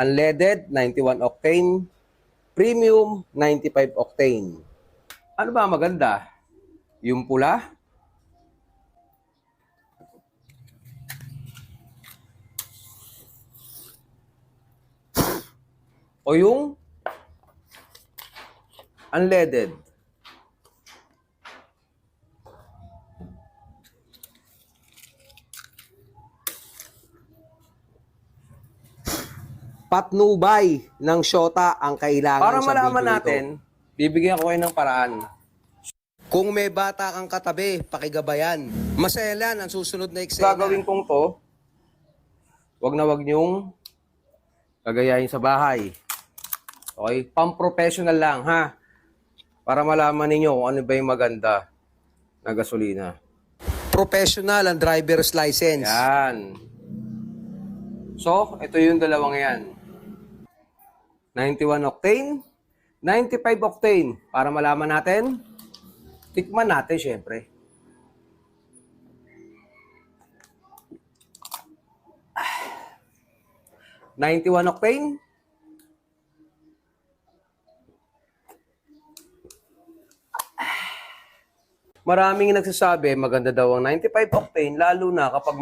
Unleaded, 91 octane. Premium, 95 octane. Ano ba maganda? Yung pula? O yung unleaded? Patnubay ng syota ang kailangan Para sa malaman video natin, ito. bibigyan ko kayo ng paraan. Kung may bata kang katabi, pakigabayan. Masaya lang ang susunod na eksena. Gagawin kong to, wag na wag niyong gagayahin sa bahay. Okay? Pang-professional lang, ha? Para malaman ninyo kung ano ba yung maganda na gasolina. Professional ang driver's license. Yan. So, ito yung dalawang yan. 91 octane, 95 octane. Para malaman natin, tikman natin syempre. Ah. 91 octane. Maraming nagsasabi maganda daw ang 95 octane lalo na kapag